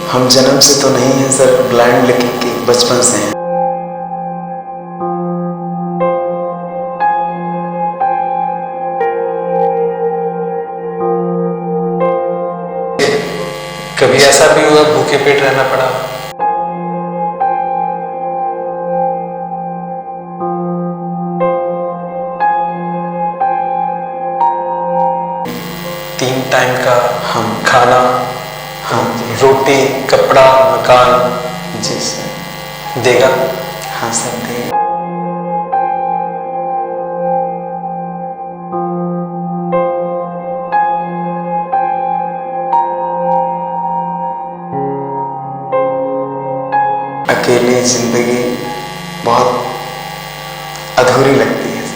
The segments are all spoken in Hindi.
हम जन्म से तो नहीं हैं सर ब्लाइंड, लेकिन कि बचपन से हैं। कभी ऐसा भी हुआ भूखे पेट रहना पड़ा? तीन टाइम का हम खाना, हाँ जी, रोटी, कपड़ा, मकान जी सर। देगा? हाँ सर दे। अकेली जिंदगी बहुत अधूरी लगती है सर।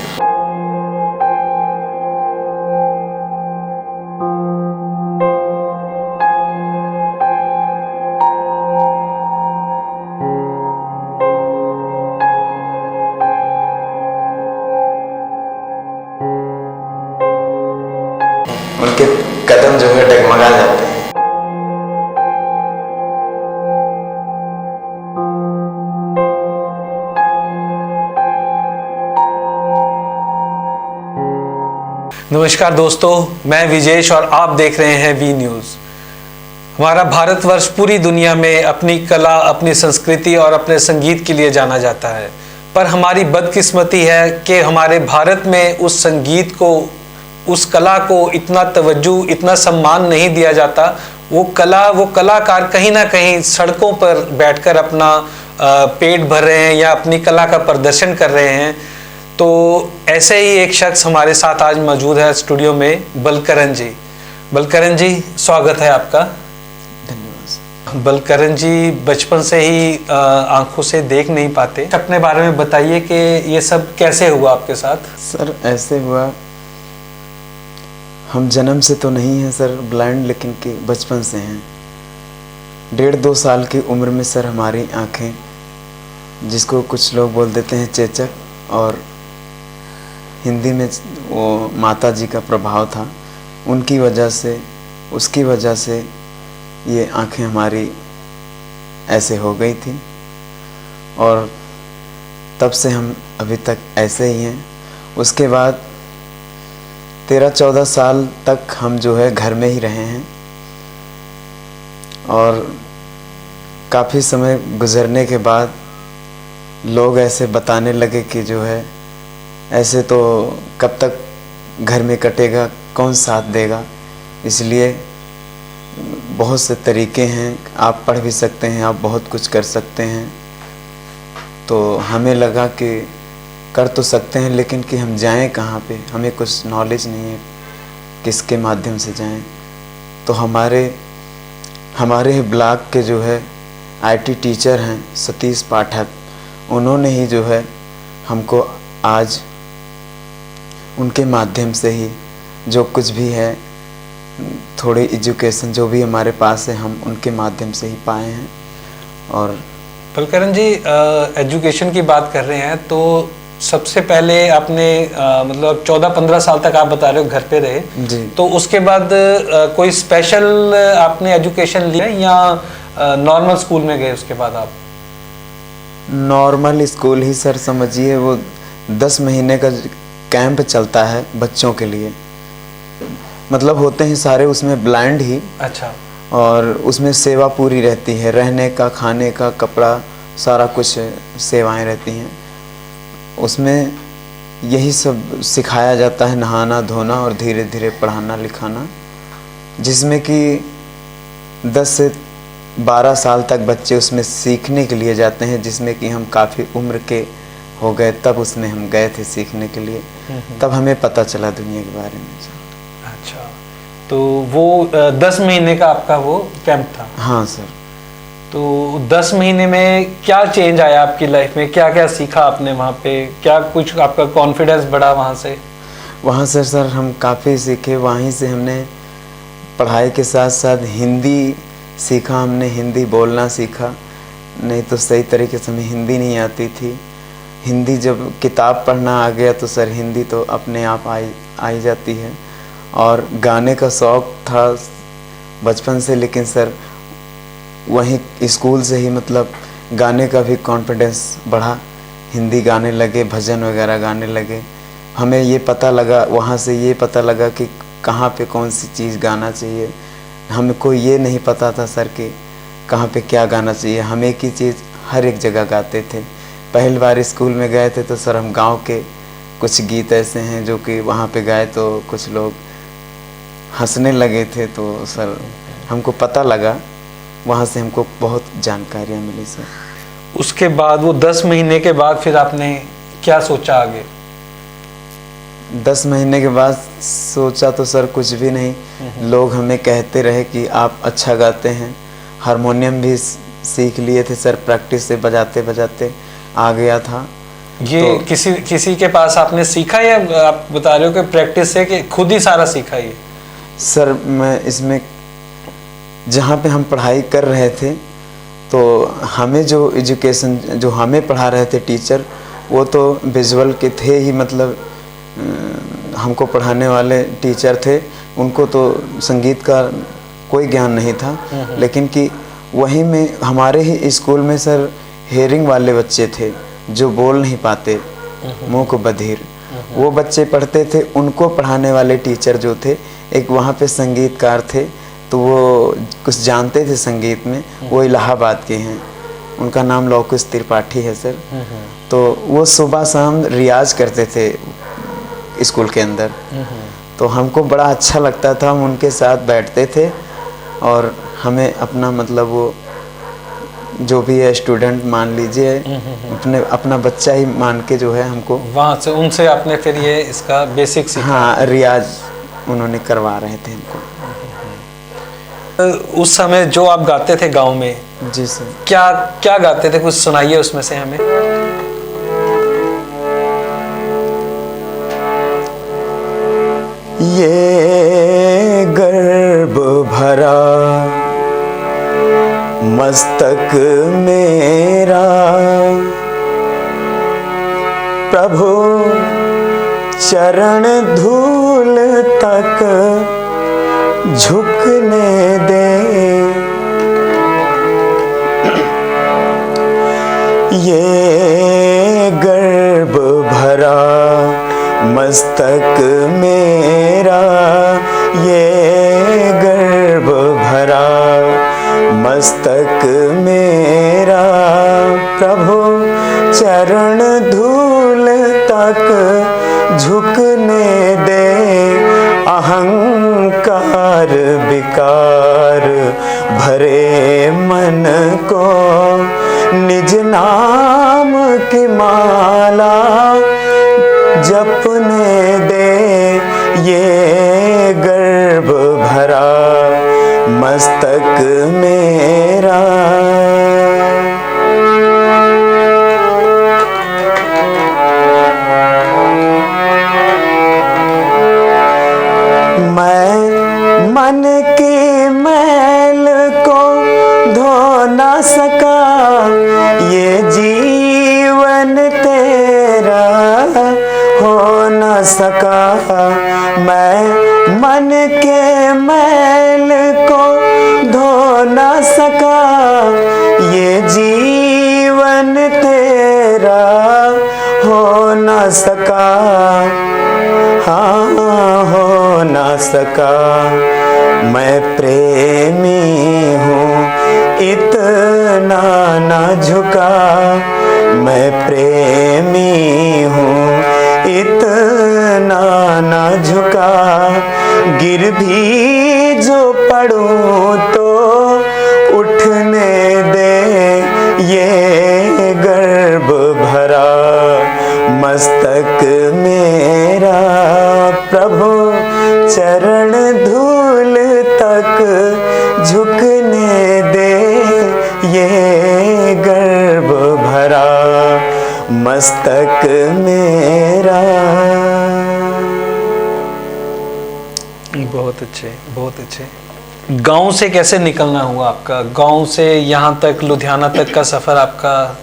उनके कदम जो है डगमगा जाते हैं। नमस्कार दोस्तों, मैं विजेश और आप देख रहे हैं वी न्यूज़। हमारा भारतवर्ष पूरी दुनिया में अपनी कला, अपनी संस्कृति और अपने संगीत के लिए जाना जाता है, पर हमारी बदकिस्मती है कि हमारे भारत में उस संगीत को, उस कला को इतना तवज्जो, इतना सम्मान नहीं दिया जाता। वो कलाकार कहीं ना कहीं सड़कों पर बैठकर अपना पेट भर रहे हैं या अपनी कला का प्रदर्शन कर रहे हैं। तो ऐसे ही एक शख्स हमारे साथ आज मौजूद है स्टूडियो में, बलकरण जी। बलकरण जी, स्वागत है आपका। धन्यवाद। बलकरण जी बचपन से ही आंखों से देख नहीं पाते, अपने बारे में बताइए कि ये सब कैसे हुआ आपके साथ? सर ऐसे हुआ, हम जन्म से तो नहीं हैं सर ब्लाइंड, लेकिन कि बचपन से हैं। 1.5-2 साल की उम्र में सर हमारी आंखें, जिसको कुछ लोग बोल देते हैं चेचक, और हिंदी में वो माता जी का प्रभाव था, उनकी वजह से, उसकी वजह से ये आंखें हमारी ऐसे हो गई थी, और तब से हम अभी तक ऐसे ही हैं। उसके बाद 13-14 साल तक हम जो है घर में ही रहे हैं, और काफ़ी समय गुजरने के बाद लोग ऐसे बताने लगे कि जो है ऐसे तो कब तक घर में कटेगा, कौन साथ देगा। इसलिए बहुत से तरीके हैं, आप पढ़ भी सकते हैं, आप बहुत कुछ कर सकते हैं। तो हमें लगा कि कर तो सकते हैं, लेकिन कि हम जाएं कहाँ पे, हमें कुछ नॉलेज नहीं है किसके माध्यम से जाएं। तो हमारे ब्लॉक के जो है आईटी टीचर हैं सतीश पाठक, उन्होंने ही जो है हमको आज उनके माध्यम से ही जो कुछ भी है, थोड़ी एजुकेशन जो भी हमारे पास है, हम उनके माध्यम से ही पाए हैं। और बलकरण जी, एजुकेशन की बात कर रहे हैं तो सबसे पहले आपने मतलब 14-15 साल तक आप बता रहे हो घर पे रहे जी। तो उसके बाद कोई स्पेशल आपने एजुकेशन लिया या नॉर्मल स्कूल में गए उसके बाद आप? नॉर्मल स्कूल ही सर समझिए, वो 10 महीने का कैंप चलता है बच्चों के लिए, मतलब होते हैं सारे उसमें ब्लाइंड ही। अच्छा। और उसमें सेवा पूरी रहती है, रहने का, खाने का, कपड़ा, सारा कुछ सेवाएं रहती हैं। उसमें यही सब सिखाया जाता है, नहाना धोना और धीरे धीरे पढ़ाना लिखाना, जिसमें कि 10 से 12 साल तक बच्चे उसमें सीखने के लिए जाते हैं, जिसमें कि हम काफ़ी उम्र के हो गए तब उसमें हम गए थे सीखने के लिए। तब हमें पता चला दुनिया के बारे में। अच्छा, तो वो 10 महीने का आपका वो कैंप था? हाँ सर। तो 10 महीने में क्या चेंज आया आपकी लाइफ में, क्या क्या सीखा आपने वहाँ पे, क्या कुछ आपका कॉन्फिडेंस बढ़ा वहाँ से? वहाँ से सर हम काफ़ी सीखे, वहीं से हमने पढ़ाई के साथ साथ हिंदी सीखा, हमने हिंदी बोलना सीखा। नहीं तो सही तरीके से हमें हिंदी नहीं आती थी। हिंदी जब किताब पढ़ना आ गया तो सर हिंदी तो अपने आप आई जाती है। और गाने का शौक़ था बचपन से, लेकिन सर वहीं स्कूल से ही मतलब गाने का भी कॉन्फिडेंस बढ़ा, हिंदी गाने लगे, भजन वगैरह गाने लगे। हमें ये पता लगा, वहाँ से ये पता लगा कि कहाँ पे कौन सी चीज़ गाना चाहिए। हमको ये नहीं पता था सर कि कहाँ पे क्या गाना चाहिए। हम एक ही चीज़ हर एक जगह गाते थे। पहली बार स्कूल में गए थे तो सर हम गांव के कुछ गीत ऐसे हैं जो कि वहाँ पे गाए तो कुछ लोग हंसने लगे थे। तो सर हमको पता लगा, वहाँ से हमको बहुत जानकारियाँ मिली सर। उसके बाद वो 10 महीने के बाद फिर आपने क्या सोचा आगे? 10 महीने के बाद सोचा तो सर कुछ भी नहीं। लोग हमें कहते रहे कि आप अच्छा गाते हैं। हारमोनियम भी सीख लिए थे सर, प्रैक्टिस से बजाते बजाते आ गया था। ये तो किसी के पास आपने सीखा या आप बता रहे हो कि प्रैक्टिस से, कि खुद ही सारा सीखा? ये सर मैं इसमें जहाँ पे हम पढ़ाई कर रहे थे तो हमें जो एजुकेशन जो हमें पढ़ा रहे थे टीचर, वो तो विजुअल के थे ही, मतलब हमको पढ़ाने वाले टीचर थे, उनको तो संगीत का कोई ज्ञान नहीं था। लेकिन कि वहीं में हमारे ही स्कूल में सर हेयरिंग वाले बच्चे थे जो बोल नहीं पाते, मुंह को बधिर, वो बच्चे पढ़ते थे। उनको पढ़ाने वाले टीचर जो थे, एक वहाँ पे संगीतकार थे, तो वो कुछ जानते थे संगीत में, वो इलाहाबाद के हैं, उनका नाम लौकुश त्रिपाठी है सर। तो वो सुबह शाम रियाज करते थे स्कूल के अंदर। तो हमको बड़ा अच्छा लगता था, हम उनके साथ बैठते थे और हमें अपना मतलब वो जो भी है स्टूडेंट मान लीजिए, अपना बच्चा ही मान के जो है हमको वहाँ से उनसे आपने फिर ये इसका बेसिक सीखा? हाँ, रियाज उन्होंने करवा रहे थे हमको। उस समय जो आप गाते थे गांव में, जी सर, क्या क्या गाते थे, कुछ सुनाइए उसमें से हमें। ये गर्भ भरा मस्तक मेरा, प्रभु चरण धूल तक झुकने दे। ये गर्भ भरा मस्तक मेरा, ये गर्भ भरा मस्तक मेरा, प्रभु चरण धूल तक झुकने दे। अहंकार विकार भरे मन को निज नाम की माला जपने दे। ये गर्भ भरा मस्तक मेरा। मैं मन की मैल को धो ना सका, ये जीवन तेरा हो न सका। मैं मन के मैल को धो न सका, ये जीवन तेरा हो न सका। हाँ, हो न सका। मैं प्रेमी हूँ इतना न झुका, मैं प्रेमी हूँ इतना न झुका। गिर भी जो पड़ूं तो उठने दे। ये गर्भ भरा मस्तक मेरा, प्रभु चरण धूल तक झुकने दे। ये गर्भ भरा मस्तक मेरा। बहुत अच्छे, बहुत अच्छे। गांव से कैसे निकलना हुआ आपका? गांव से यहाँ तक, लुधियाना तक का सफर आपका?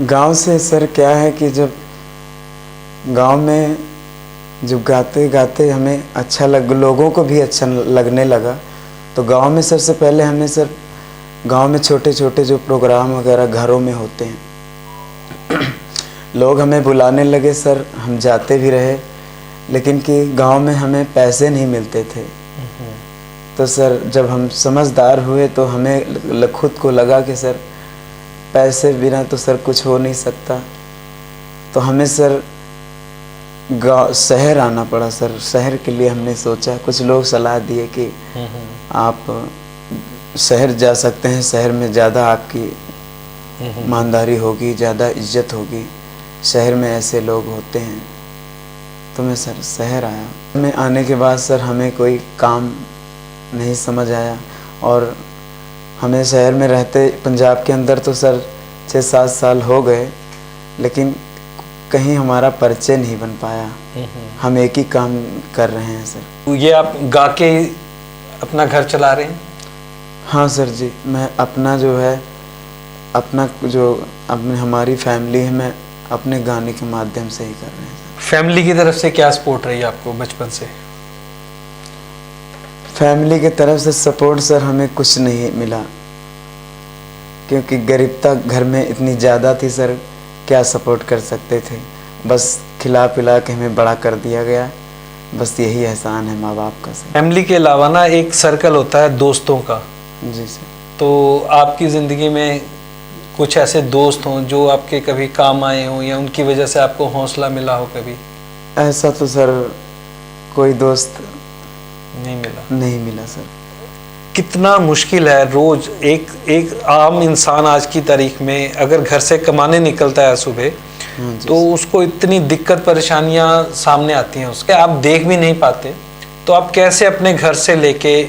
गांव से सर क्या है कि जब गांव में जब गाते गाते हमें अच्छा लोगों को भी अच्छा लगने लगा, तो गांव में सबसे पहले हमें सर गांव में छोटे छोटे जो प्रोग्राम वगैरह घरों में होते हैं, लोग हमें बुलाने लगे सर, हम जाते भी रहे, लेकिन कि गांव में हमें पैसे नहीं मिलते थे। तो सर जब हम समझदार हुए तो हमें खुद को लगा कि सर पैसे बिना तो सर कुछ हो नहीं सकता। तो हमें सर गाँव शहर आना पड़ा सर। शहर के लिए हमने सोचा, कुछ लोग सलाह दिए कि आप शहर जा सकते हैं, शहर में ज़्यादा आपकी ईमानदारी होगी, ज़्यादा इज्जत होगी, शहर में ऐसे लोग होते हैं। तो मैं सर शहर आया। मैं आने के बाद सर हमें कोई काम नहीं समझ आया, और हमें शहर में रहते पंजाब के अंदर तो सर 6-7 साल हो गए, लेकिन कहीं हमारा परिचय नहीं बन पाया। हम एक ही काम कर रहे हैं सर। ये आप गा के अपना घर चला रहे हैं? हाँ सर जी, मैं अपना जो है, अपना जो अपने हमारी फैमिली है, मैं अपने गाने के माध्यम से ही कर रहे हैं। फैमिली की तरफ से क्या सपोर्ट रही आपको बचपन से? फैमिली की तरफ से सपोर्ट सर हमें कुछ नहीं मिला, क्योंकि गरीबता घर में इतनी ज़्यादा थी सर, क्या सपोर्ट कर सकते थे। बस खिला पिला के हमें बड़ा कर दिया गया, बस यही एहसान है माँ बाप का सर। फैमिली के अलावा ना एक सर्कल होता है दोस्तों का। जी सर। तो आपकी ज़िंदगी में कुछ ऐसे दोस्त हों जो आपके कभी काम आए हों, या उनकी वजह से आपको हौसला मिला हो कभी? ऐसा तो सर कोई दोस्त नहीं मिला सर। कितना मुश्किल है रोज एक आम इंसान आज की तारीख में अगर घर से कमाने निकलता है सुबह, तो उसको इतनी दिक्कत परेशानियां सामने आती हैं, उसके आप देख भी नहीं पाते। तो आप कैसे अपने घर से लेके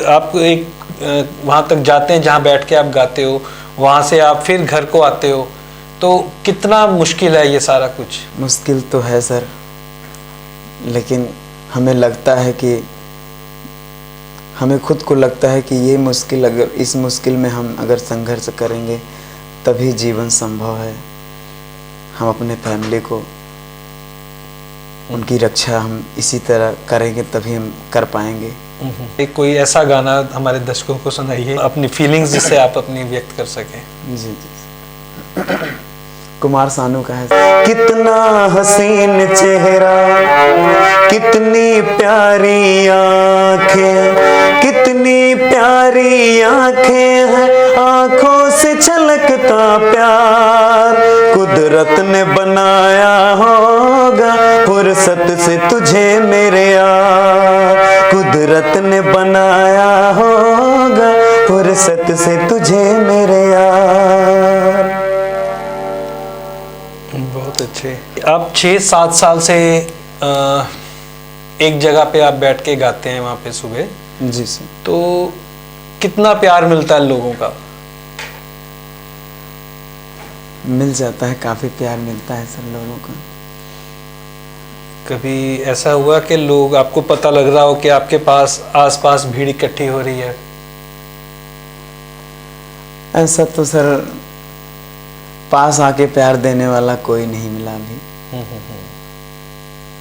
आप वहां तक जाते हैं जहां बैठ के आप गाते हो, वहां से आप फिर घर को आते हो, तो कितना मुश्किल है ये सारा कुछ? मुश्किल तो है सर, लेकिन हमें लगता है कि हमें खुद को लगता है कि ये मुश्किल, अगर इस मुश्किल में हम अगर संघर्ष करेंगे तभी जीवन संभव है। हम अपने फैमिली को, उनकी रक्षा हम इसी तरह करेंगे तभी हम कर पाएंगे। एक कोई ऐसा गाना हमारे दर्शकों को सुनाइए, अपनी फीलिंग्स जिससे आप अपनी व्यक्त कर सकें। जी जी। कुमार सानू का है। कितना हसीन चेहरा, कितनी प्यारी आंखें, कितनी प्यारी आंखें हैं, आंखों से छलकता प्यार, कुदरत ने बनाया होगा फुर्सत से तुझे मेरे यार, कुदरत ने बनाया होगा फुर्सत से तुझे मेरे यार। बहुत अच्छे। आप 6-7 साल से एक जगह पे आप बैठ के गाते हैं वहाँ पे सुबह? जी सर। तो कितना प्यार मिलता है लोगों का? मिल जाता है, काफ़ी प्यार मिलता है सर लोगों का। कभी ऐसा हुआ कि लोग, आपको पता लग रहा हो कि आपके पास आसपास भीड़ इकट्ठी हो रही है? ऐसा तो सर पास आके प्यार देने वाला कोई नहीं मिला अभी।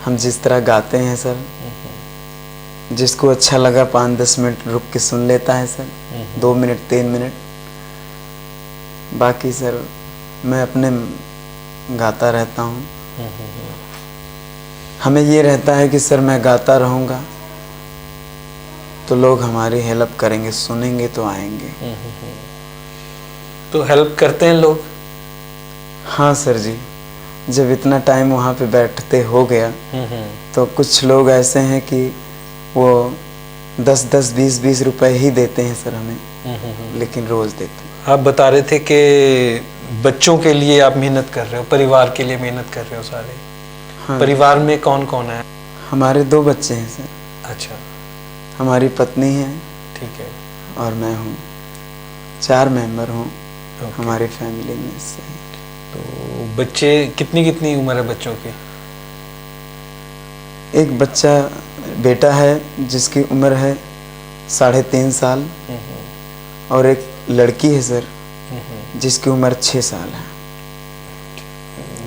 हम जिस तरह गाते हैं सर, जिसको अच्छा लगा 5-10 मिनट रुक के सुन लेता है सर, 2 मिनट 3 मिनट। बाकी सर मैं अपने गाता रहता हूँ। हमें ये रहता है कि सर मैं गाता रहूँगा तो लोग हमारी हेल्प करेंगे, सुनेंगे तो आएंगे। तो हेल्प करते हैं लोग? हाँ सर जी, जब इतना टाइम वहाँ पे बैठते हो गया तो कुछ लोग ऐसे हैं कि वो 10-10, 20-20 रुपए ही देते हैं सर हमें, लेकिन रोज देते हैं। आप बता रहे थे कि बच्चों के लिए आप मेहनत कर रहे हो, परिवार के लिए मेहनत कर रहे हो सारे। हाँ। परिवार में कौन कौन है? हमारे 2 बच्चे हैं सर। अच्छा। हमारी पत्नी है। ठीक है। और मैं हूँ, 4 मेंबर हूँ हमारी फैमिली में से। तो बच्चे कितनी उम्र है बच्चों की? एक बच्चा बेटा है जिसकी उम्र है 3.5 साल, और एक लड़की है सर जिसकी उम्र 6 साल है।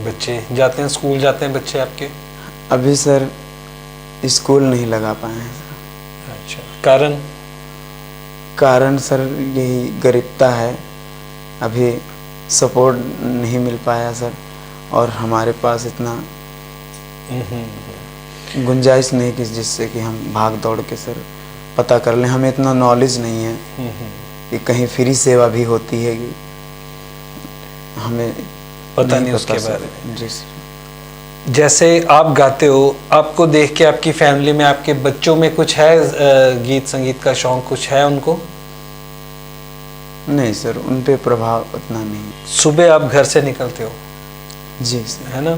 बच्चे जाते हैं, स्कूल जाते हैं बच्चे आपके? अभी सर स्कूल नहीं लगा पाए हैं सर। अच्छा, कारण? कारण सर यही गरीबता है, अभी सपोर्ट नहीं मिल पाया सर, और हमारे पास इतना गुंजाइश नहीं कि जिससे कि हम भाग दौड़ के सर पता कर लें। हमें इतना नॉलेज नहीं है कि कहीं फ्री सेवा भी होती है कि हमें पता नहीं उसके बारे में। जी सर। जैसे आप गाते हो, आपको देख के आपकी फैमिली में, आपके बच्चों में कुछ है गीत संगीत का शौक, कुछ है उनको? नहीं सर, उन पे प्रभाव उतना नहीं। सुबह आप घर से निकलते हो, जी सर, है ना,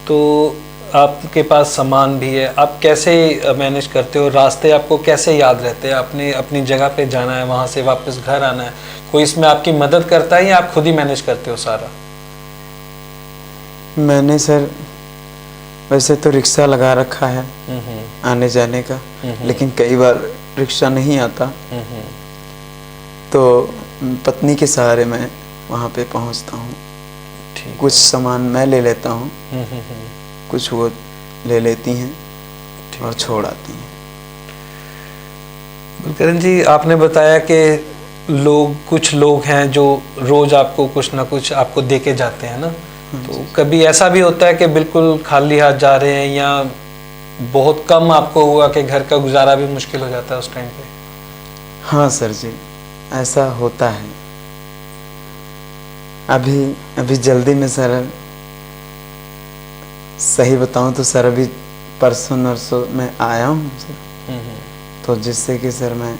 तो आपके पास सामान भी है, आप कैसे मैनेज करते हो? रास्ते आपको कैसे याद रहते हैं? आपने अपनी जगह पे जाना है, वहाँ से वापस घर आना है, कोई इसमें आपकी मदद करता है या आप खुद ही मैनेज करते हो सारा? मैंने सर वैसे तो रिक्शा लगा रखा है आने जाने का, लेकिन कई बार रिक्शा नहीं आता तो पत्नी के सहारे मैं वहाँ पे पहुँचता हूँ। कुछ सामान मैं ले लेता हूँ, कुछ वो ले लेती हैं और छोड़ आती हैं। गुरकरण जी, आपने बताया कि कुछ लोग हैं जो रोज आपको कुछ ना कुछ आपको दे के जाते हैं ना, तो कभी ऐसा भी होता है कि बिल्कुल खाली हाथ जा रहे हैं या बहुत कम आपको हुआ कि घर का गुजारा भी मुश्किल हो जाता है उस टाइम पे? हाँ सर जी, ऐसा होता है। अभी जल्दी में सर, सही बताऊं तो सर अभी परसों नरसों मैं आया हूँ सर, तो जिससे कि सर मैं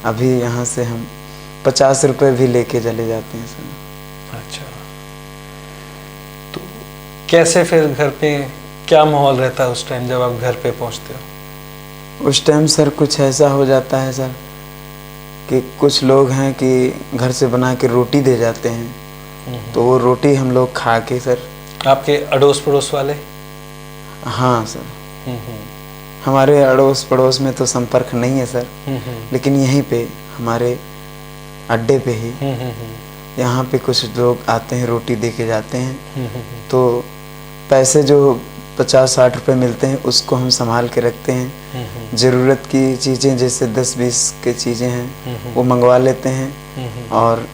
अभी यहाँ से हम 50 रुपये भी लेके चले जाते हैं सर। अच्छा, तो कैसे फिर घर पे क्या माहौल रहता है उस टाइम जब आप घर पे पहुँचते हो? उस टाइम सर कुछ ऐसा हो जाता है सर कि कुछ लोग हैं कि घर से बना के रोटी दे जाते हैं, तो वो रोटी हम लोग खा के सर। आपके अड़ोस पड़ोस वाले? हाँ सर, हमारे अड़ोस पड़ोस में तो संपर्क नहीं है सर, लेकिन यहीं पे हमारे अड्डे पे ही यहाँ पे कुछ लोग आते हैं, रोटी दे के जाते हैं, तो पैसे जो 50-60 रुपए मिलते हैं उसको हम संभाल के रखते हैं। ज़रूरत की चीज़ें जैसे 10-20 के चीज़ें हैं वो मंगवा लेते हैं, और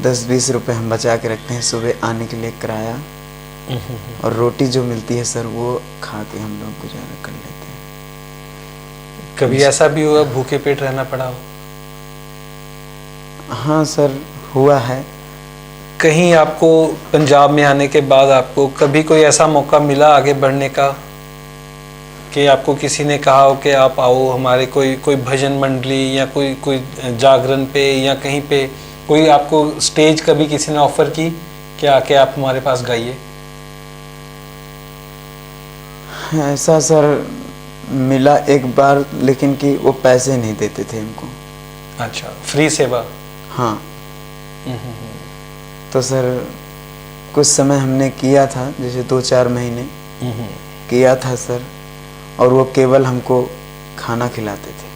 10-20 रुपए हम बचा के रखते हैं सुबह आने के लिए किराया, और रोटी जो मिलती है सर वो खा के हम लोग गुजारा कर लेते हैं। कभी ऐसा भी हुआ भूखे पेट रहना पड़ा हो? हाँ सर, हुआ है। कहीं आपको पंजाब में आने के बाद आपको कभी कोई ऐसा मौका मिला आगे बढ़ने का कि आपको किसी ने कहा हो कि आप आओ हमारे कोई भजन मंडली या कोई जागरण पे या कहीं पे कोई आपको स्टेज कभी किसी ने ऑफर की कि आके आप हमारे पास गाइए? ऐसा सर मिला एक बार, लेकिन कि वो पैसे नहीं देते थे हमको। अच्छा, फ्री सेवा? हाँ। तो सर कुछ समय हमने किया था, जैसे 2-4 महीने किया था सर, और वो केवल हमको खाना खिलाते थे।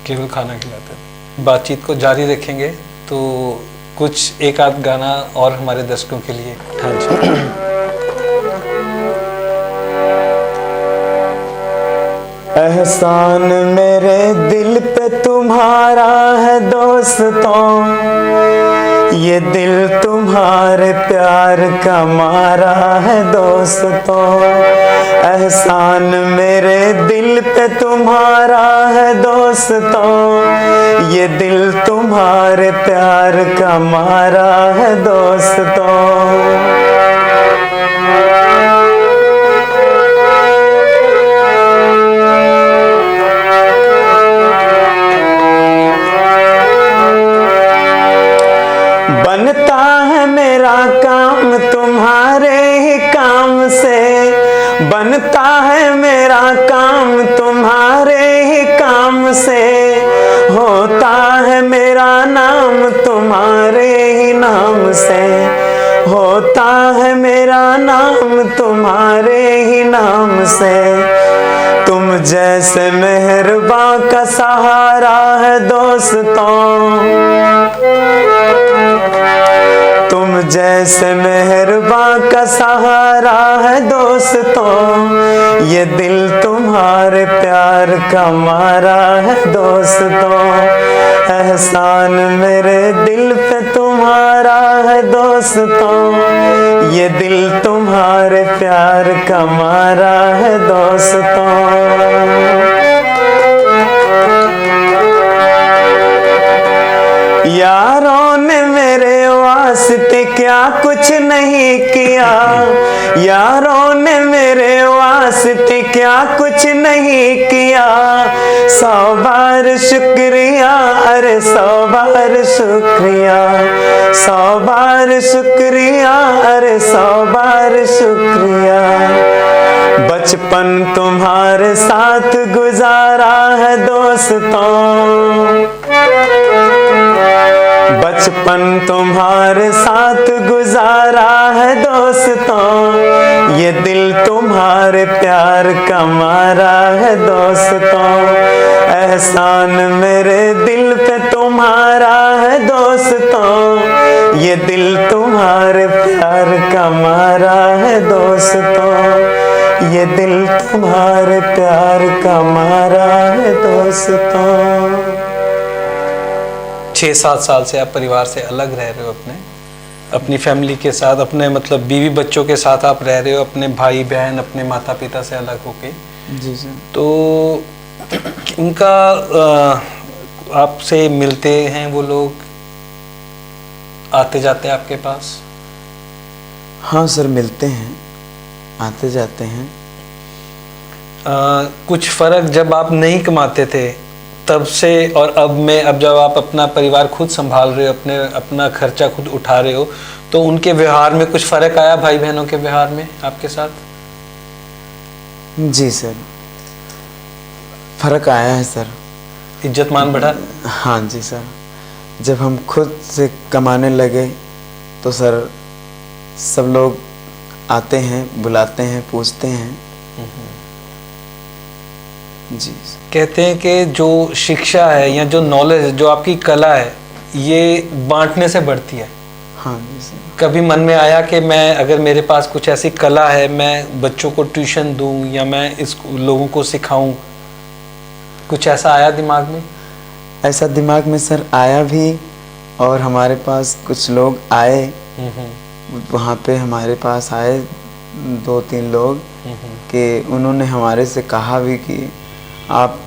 केवल खाना खिलाते थे। बातचीत को जारी रखेंगे, तो कुछ एक आध गाना और हमारे दर्शकों के लिए। हाँ जी। एहसान मेरे दिल पे तुम्हारा है दोस्तों, ये दिल तुम्हारे प्यार का मारा है दोस्तों। एहसान मेरे दिल पे तुम्हारा है दोस्तों, ये दिल तुम्हारे प्यार का मारा है दोस्तों। बनता है मेरा काम तुम्हारे ही काम से, बनता है मेरा काम तुम्हारे ही काम से, होता है मेरा नाम तुम्हारे ही नाम से, होता है मेरा नाम तुम्हारे ही नाम से। तुम जैसे मेहरबान का सहारा है दोस्तों, तुम जैसे मेहरबान का सहारा है दोस्तों, ये दिल तुम्हारे प्यार प्यार का मारा है दोस्तों, एहसान मेरे दिल पे तुम्हारा है दोस्तों, ये दिल तुम्हारे प्यार का मारा है दोस्तों। यारों ने मेरे वास्ते क्या कुछ नहीं किया, यारों ने मेरे वास्ते क्या कुछ नहीं किया, 100 बार शुक्रिया, अरे 100 बार शुक्रिया, 100 बार शुक्रिया, अरे 100 बार शुक्रिया। बचपन तुम्हारे साथ गुजारा है दोस्तों, बचपन तुम्हारे साथ गुजारा है दोस्तों, ये दिल तुम्हारे प्यार का मारा है दोस्तों, एहसान मेरे दिल पे तुम्हारा है दोस्तों, ये दिल तुम्हारे प्यार का मारा है दोस्तों, ये दिल तुम्हारे प्यार का मारा है दोस्तों। 6-7 साल से आप परिवार से अलग रह रहे हो, अपनी फैमिली के साथ, अपने मतलब बीवी बच्चों के साथ आप रह रहे हो, अपने भाई बहन अपने माता पिता से अलग होके। जी सर। तो उनका आपसे मिलते हैं वो लोग, आते जाते हैं आपके पास? हाँ सर, मिलते हैं, आते जाते हैं। कुछ फ़र्क जब आप नहीं कमाते थे तब से और अब में, अब जब आप अपना परिवार खुद संभाल रहे हो, अपना खर्चा खुद उठा रहे हो, तो उनके व्यवहार में कुछ फ़र्क आया, भाई बहनों के व्यवहार में आपके साथ? जी सर, फ़र्क आया है सर। इज्जत मान बढ़ा? हाँ जी सर, जब हम खुद से कमाने लगे तो सर सब लोग आते हैं, बुलाते हैं, पूछते हैं। जी। कहते हैं कि जो शिक्षा है या जो नॉलेज है, जो आपकी कला है, ये बांटने से बढ़ती है। हाँ जी सर। कभी मन में आया कि मैं, अगर मेरे पास कुछ ऐसी कला है, मैं बच्चों को ट्यूशन दूं या मैं इस लोगों को सिखाऊं, कुछ ऐसा आया दिमाग में? ऐसा दिमाग में सर आया भी, और हमारे पास कुछ लोग आए, वहाँ पे हमारे पास आए 2-3 लोग कि उन्होंने हमारे से कहा भी कि आप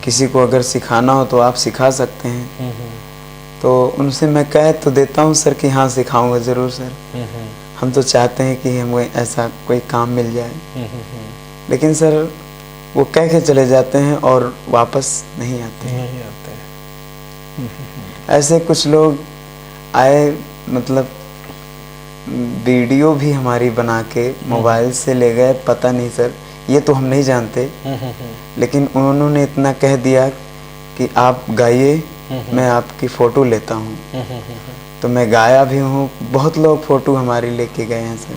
किसी को अगर सिखाना हो तो आप सिखा सकते हैं। तो उनसे मैं कह तो देता हूँ सर कि हाँ सिखाऊंगा ज़रूर सर। हम तो चाहते हैं कि हमें ऐसा कोई काम मिल जाए, लेकिन सर वो कह के चले जाते हैं और वापस नहीं आते। ऐसे कुछ लोग आए, मतलब वीडियो भी हमारी बना के मोबाइल से ले गए, पता नहीं सर, ये तो हम नहीं जानते, लेकिन उन्होंने इतना कह दिया कि आप गाइए, मैं आपकी फ़ोटो लेता हूँ। तो मैं गाया भी हूँ, बहुत लोग फ़ोटो हमारी लेके गए हैं सर,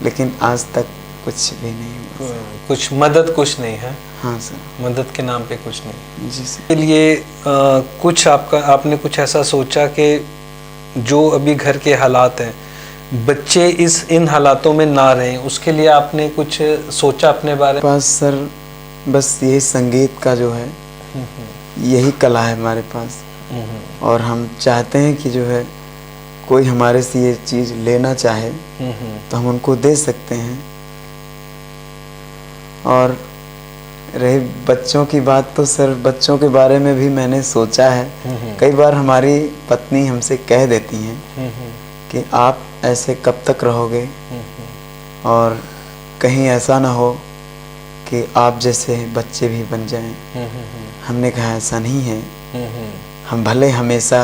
लेकिन आज तक कुछ भी नहीं हुआ। कुछ मदद कुछ नहीं है? हाँ सर, मदद के नाम पे कुछ नहीं। जी सर। के लिए कुछ आपने कुछ ऐसा सोचा कि जो अभी घर के हालात हैं, बच्चे इन हालातों में ना रहें, उसके लिए आपने कुछ सोचा अपने बारे में? पास सर बस यही संगीत का जो है, यही कला है हमारे पास, और हम चाहते हैं कि जो है कोई हमारे से ये चीज़ लेना चाहे तो हम उनको दे सकते हैं। और रही बच्चों की बात, तो सर बच्चों के बारे में भी मैंने सोचा है। कई बार हमारी पत्नी हमसे कह देती हैं कि आप ऐसे कब तक रहोगे, और कहीं ऐसा ना हो कि आप जैसे बच्चे भी बन जाएं। हमने कहा ऐसा नहीं है, हम भले हमेशा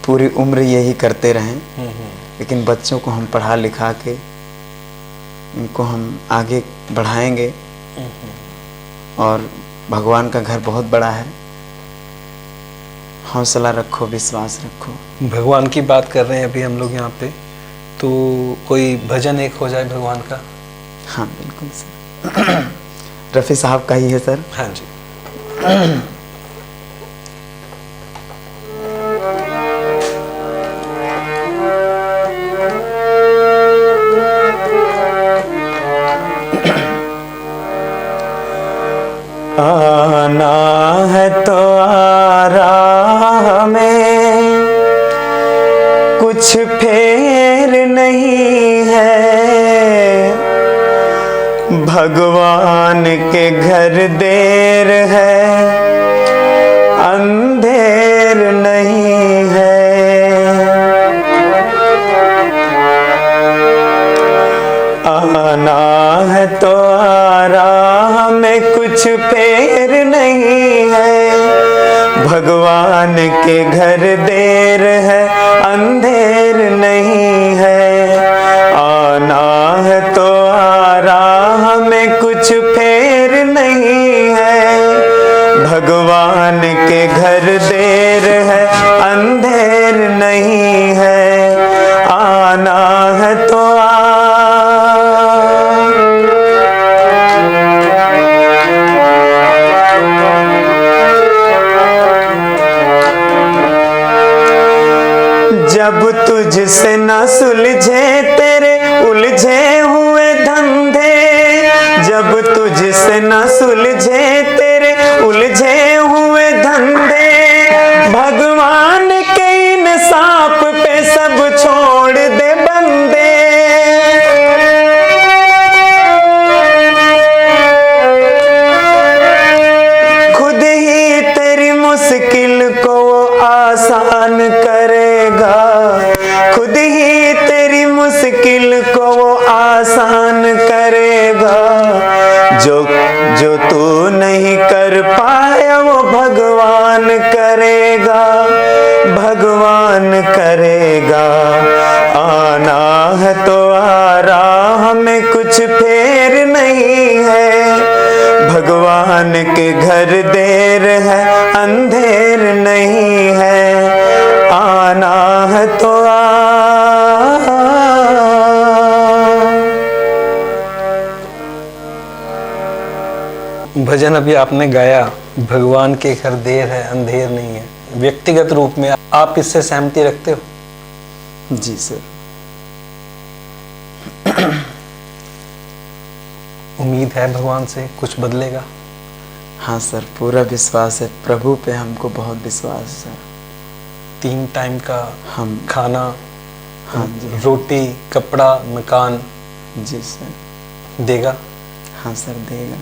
पूरी उम्र यही करते रहें, लेकिन बच्चों को हम पढ़ा लिखा के इनको हम आगे बढ़ाएंगे, और भगवान का घर बहुत बड़ा है, हौसला रखो, विश्वास रखो। भगवान की बात कर रहे हैं अभी हम लोग यहाँ पे, तो कोई भजन एक हो जाए भगवान का। हाँ बिल्कुल सर, रफ़ी साहब का ही है सर। हाँ जी। राह में कुछ फेर नहीं है, भगवान के घर देर है, अंधेर नहीं है। आना है तो आ राह में कुछ फेर नहीं है, भगवान के घर देर है, अंधेर नहीं है। आना है तो आ राह में कुछ फेर नहीं है, भगवान के घर देर है, अंधेर नहीं है। आना है तो जब तुझसे न सुलझे तेरे उलझे हुए धंधे, जब तुझसे न सुलझे तेरे उलझे हुए धंधे, भगवान के इंसाफ पे सब छोड़ दे बंदे। खुद ही तेरी मुश्किल को वो आसान करेगा, खुद ही तेरी मुश्किल को वो आसान करेगा। जो तू नहीं कर पाया वो भगवान करेगा, भगवान करेगा। आना है तो आ राह में कुछ फेर नहीं है, भगवान के घर देर है, अंधेर नहीं है। आना है तो भजन अभी आपने गाया, भगवान के घर देर है, अंधेर नहीं है। व्यक्तिगत रूप में आप इससे सहमति रखते हो? जी सर। उम्मीद है भगवान से कुछ बदलेगा? हाँ सर, पूरा विश्वास है, प्रभु पे हमको बहुत विश्वास है। 3 टाइम का हम खाना, हाँ जी, रोटी, कपड़ा, मकान जी सर देगा? हाँ सर, देगा,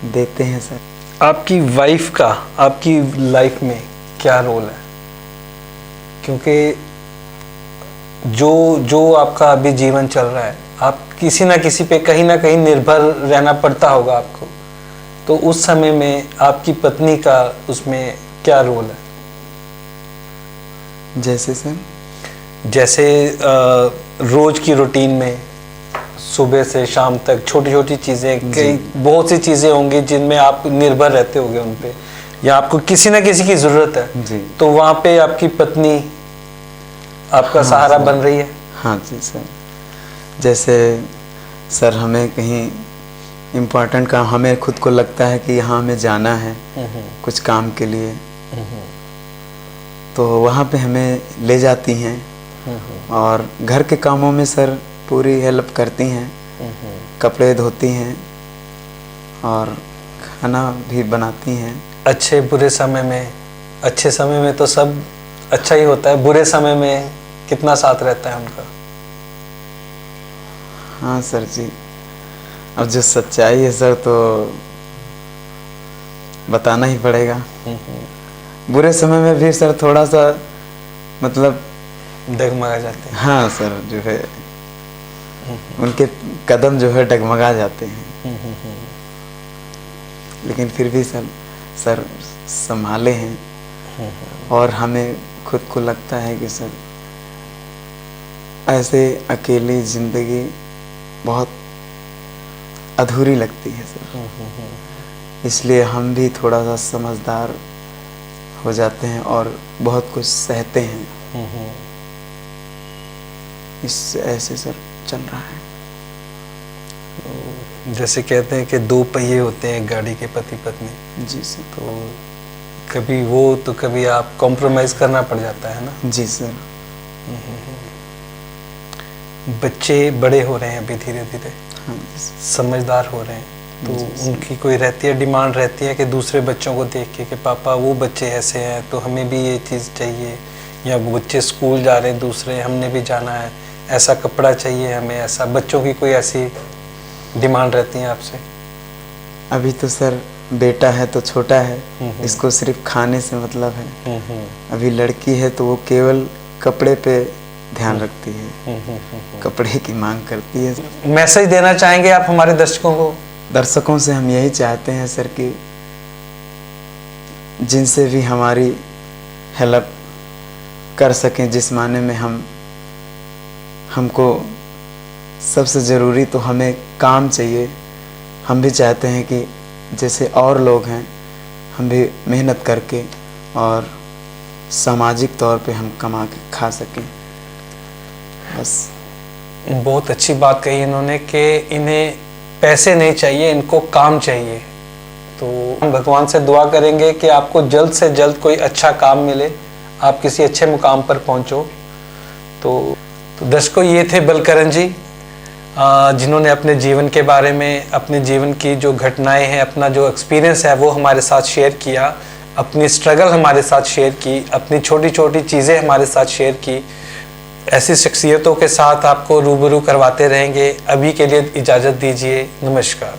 देते हैं सर। आपकी वाइफ का आपकी लाइफ में क्या रोल है? क्योंकि जो आपका अभी जीवन चल रहा है, आप किसी ना किसी पे कहीं ना कहीं निर्भर रहना पड़ता होगा आपको, तो उस समय में आपकी पत्नी का उसमें क्या रोल है? जैसे सर? जैसे रोज की रूटीन में सुबह से शाम तक छोटी छोटी चीज़ें, कई बहुत सी चीज़ें होंगी जिनमें आप निर्भर रहते होंगे उन पे, या आपको किसी ना किसी की ज़रूरत है जी, तो वहाँ पे आपकी पत्नी आपका हाँ सहारा सर, बन रही है? हाँ जी सर। जैसे सर हमें कहीं इम्पोर्टेंट काम, हमें खुद को लगता है कि यहाँ हमें जाना है कुछ काम के लिए, तो वहाँ पे हमें ले जाती हैं और घर के कामों में सर पूरी हेल्प करती हैं, कपड़े धोती हैं और खाना भी बनाती हैं। अच्छे बुरे समय में, अच्छे समय में तो सब अच्छा ही होता है, बुरे समय में कितना साथ रहता है उनका? हाँ सर जी, अब जो सच्चाई है सर तो बताना ही पड़ेगा। बुरे समय में भी सर थोड़ा सा मतलब डगमगा जाते हैं। हाँ सर, जो है उनके कदम जो है डगमगा जाते हैं, लेकिन फिर भी सर संभाले हैं। और हमें खुद को लगता है कि सर ऐसे अकेली ज़िंदगी बहुत अधूरी लगती है सर, इसलिए हम भी थोड़ा सा समझदार हो जाते हैं और बहुत कुछ सहते हैं। इससे ऐसे सर चल रहा है। जैसे कहते हैं कि 2 पहिए होते हैं गाड़ी के, पति पत्नी। जी सर। तो कभी वो तो कभी आप कॉम्प्रोमाइज करना पड़ जाता है ना? जी सर। बच्चे बड़े हो रहे हैं अभी धीरे धीरे, हाँ जी सर। समझदार हो रहे हैं, तो उनकी कोई रहती है, डिमांड रहती है कि दूसरे बच्चों को देख के कि पापा वो बच्चे ऐसे हैं तो हमें भी ये चीज़ चाहिए, या वो बच्चे स्कूल जा रहे हैं दूसरे, हमने भी जाना है, ऐसा कपड़ा चाहिए हमें, ऐसा बच्चों की कोई ऐसी डिमांड रहती है आपसे? अभी तो सर बेटा है तो छोटा है, इसको सिर्फ खाने से मतलब है। अभी लड़की है तो वो केवल कपड़े पे ध्यान रखती है, कपड़े की मांग करती है। मैसेज देना चाहेंगे आप हमारे दर्शकों को? दर्शकों से हम यही चाहते हैं सर कि जिनसे भी हमारी हेल्प कर सकें, जिस माने में हमको सबसे ज़रूरी तो हमें काम चाहिए। हम भी चाहते हैं कि जैसे और लोग हैं हम भी मेहनत करके और सामाजिक तौर पे हम कमा के खा सकें, बस। बहुत अच्छी बात कही इन्होंने कि इन्हें पैसे नहीं चाहिए, इनको काम चाहिए। तो हम भगवान से दुआ करेंगे कि आपको जल्द से जल्द कोई अच्छा काम मिले, आप किसी अच्छे मुकाम पर पहुंचो। तो दर्शकों, ये थे बलकरण जी, जिन्होंने अपने जीवन के बारे में, अपने जीवन की जो घटनाएं हैं, अपना जो एक्सपीरियंस है वो हमारे साथ शेयर किया, अपनी स्ट्रगल हमारे साथ शेयर की, अपनी छोटी छोटी चीज़ें हमारे साथ शेयर की। ऐसी शख्सियतों के साथ आपको रूबरू करवाते रहेंगे। अभी के लिए इजाज़त दीजिए, नमस्कार।